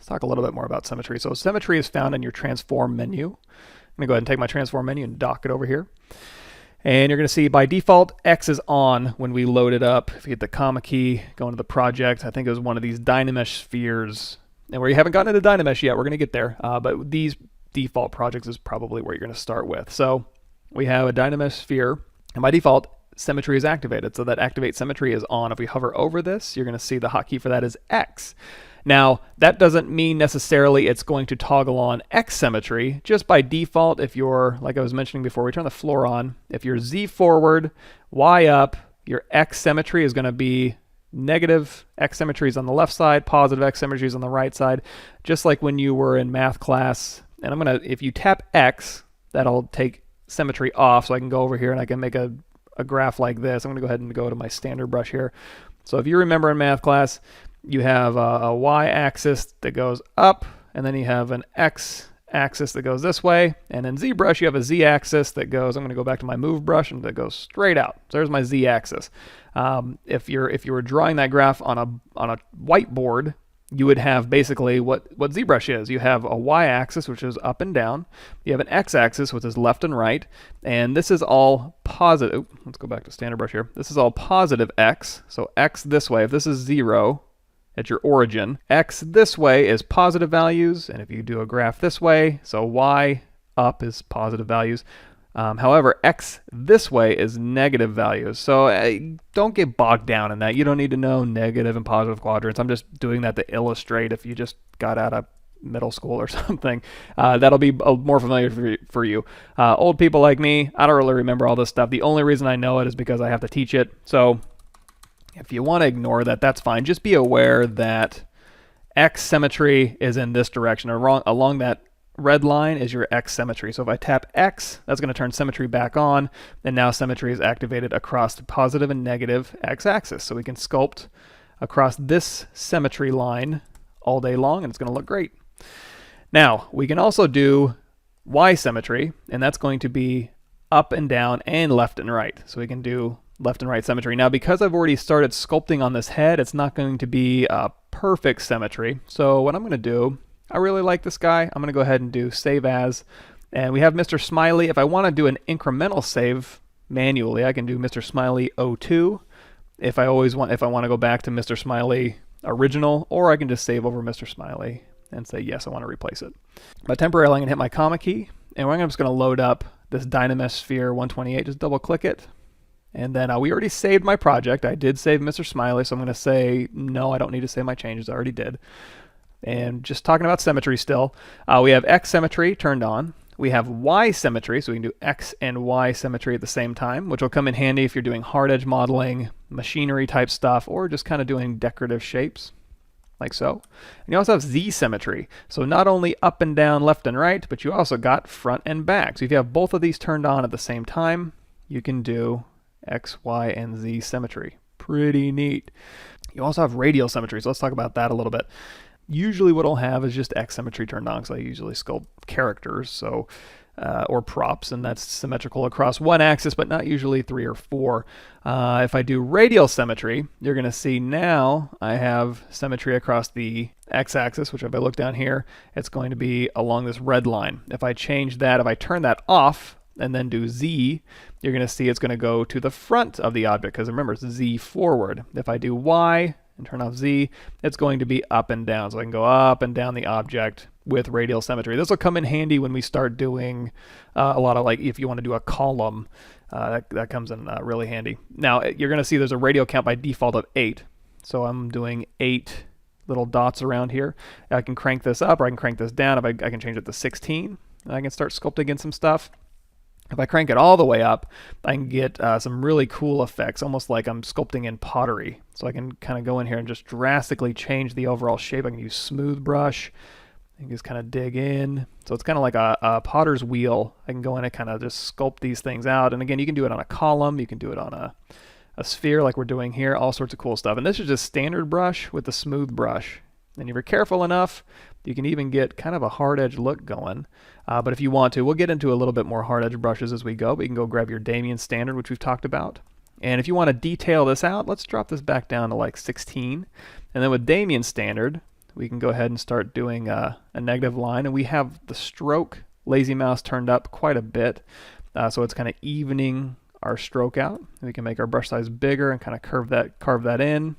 talk a little bit more about symmetry. So symmetry is found in your transform menu. I'm going to go ahead and take my transform menu and dock it over here. And you're going to see by default, X is on when we load it up. If you hit the comma key, go into the project, I think it was one of these Dynamesh spheres. And where you haven't gotten into Dynamesh yet, we're going to get there. But these default projects is probably where you're going to start with. So we have a Dynamesh sphere, and by default, symmetry is activated. So that activate symmetry is on. If we hover over this, you're going to see the hotkey for that is X. Now, that doesn't mean necessarily it's going to toggle on X symmetry. Just by default, if you're, like I was mentioning before, we turn the floor on. If you're Z forward, Y up, your X symmetry is going to be negative X symmetry is on the left side, positive X symmetry is on the right side, just like when you were in math class. And I'm going to, if you tap X, that'll take symmetry off, so I can go over here and I can make a graph like this. I'm going to go ahead and go to my standard brush here. So if you remember in math class, you have a y-axis that goes up, and then you have an x-axis that goes this way, and in ZBrush you have a z-axis that goes, I'm going to go back to my move brush, and that goes straight out. So there's my z-axis. If you were drawing that graph on a whiteboard, you would have basically what ZBrush is. You have a y-axis, which is up and down. You have an x-axis, which is left and right. And this is all positive. Let's go back to standard brush here. This is all positive x. So x this way, if this is 0 at your origin, x this way is positive values. And if you do a graph this way, so y up is positive values. However, X this way is negative values. So don't get bogged down in that. You don't need to know negative and positive quadrants. I'm just doing that to illustrate if you just got out of middle school or something. That'll be more familiar for you. Old people like me, I don't really remember all this stuff. The only reason I know it is because I have to teach it. So if you want to ignore that, that's fine. Just be aware that X symmetry is in this direction. Along that red line is your X symmetry. So if I tap X, that's going to turn symmetry back on, and now symmetry is activated across the positive and negative X axis. So we can sculpt across this symmetry line all day long, and it's going to look great. Now, we can also do Y symmetry, and that's going to be up and down and left and right. So we can do left and right symmetry. Now, because I've already started sculpting on this head, it's not going to be a perfect symmetry. So what I'm going to do, I really like this guy. I'm going to go ahead and do save as, and we have Mr. Smiley. If I want to do an incremental save manually, I can do Mr. Smiley 02. If I want to go back to Mr. Smiley original, or I can just save over Mr. Smiley and say yes, I want to replace it. But temporarily, I'm going to hit my comma key, and I'm just going to load up this Dynamesh Sphere 128. Just double click it, and then we already saved my project. I did save Mr. Smiley, so I'm going to say no, I don't need to save my changes. I already did. And just talking about symmetry still, we have X symmetry turned on. We have Y symmetry, so we can do X and Y symmetry at the same time, which will come in handy if you're doing hard edge modeling, machinery type stuff, or just kind of doing decorative shapes, like so. And you also have Z symmetry, so not only up and down, left and right, but you also got front and back. So if you have both of these turned on at the same time, you can do X, Y, and Z symmetry. Pretty neat. You also have radial symmetry, so let's talk about that a little bit. Usually what I'll have is just X symmetry turned on, because I usually sculpt characters, so or props, and that's symmetrical across one axis, but not usually 3 or 4. If I do radial symmetry, you're going to see now I have symmetry across the x-axis, which if I look down here, it's going to be along this red line. If I change that, if I turn that off and then do Z, you're going to see it's going to go to the front of the object, because remember, it's Z forward. If I do Y and turn off Z, it's going to be up and down. So I can go up and down the object with radial symmetry. This will come in handy when we start doing a lot of, like, if you want to do a column, that comes in really handy. Now, you're going to see there's a radial count by default of 8. So I'm doing 8 little dots around here. I can crank this up, or I can crank this down. If I can change it to 16, and I can start sculpting in some stuff. If I crank it all the way up, I can get some really cool effects, almost like I'm sculpting in pottery. So I can kind of go in here and just drastically change the overall shape. I can use smooth brush and just kind of dig in. So it's kind of like a potter's wheel. I can go in and kind of just sculpt these things out. And again, you can do it on a column. You can do it on a sphere like we're doing here, all sorts of cool stuff. And this is just standard brush with the smooth brush. And if you're careful enough, you can even get kind of a hard edge look going. But if you want to, we'll get into a little bit more hard edge brushes as we go. But you can go grab your Damien standard, which we've talked about. And if you want to detail this out, let's drop this back down to like 16. And then with Damien standard, we can go ahead and start doing a negative line, and we have the stroke lazy mouse turned up quite a bit, so it's kind of evening our stroke out. We can make our brush size bigger and kind of carve that in,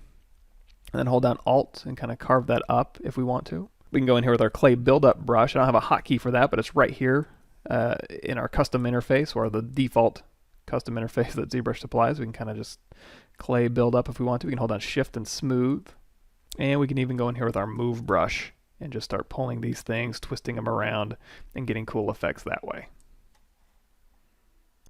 and then hold down Alt and kind of carve that up if we want to. We can go in here with our Claybuildup Brush. I don't have a hotkey for that, but it's right here in our custom interface, or the default custom interface that ZBrush supplies. We can kind of just clay build up if we want to. We can hold down Shift and Smooth, and we can even go in here with our Move Brush and just start pulling these things, twisting them around, and getting cool effects that way.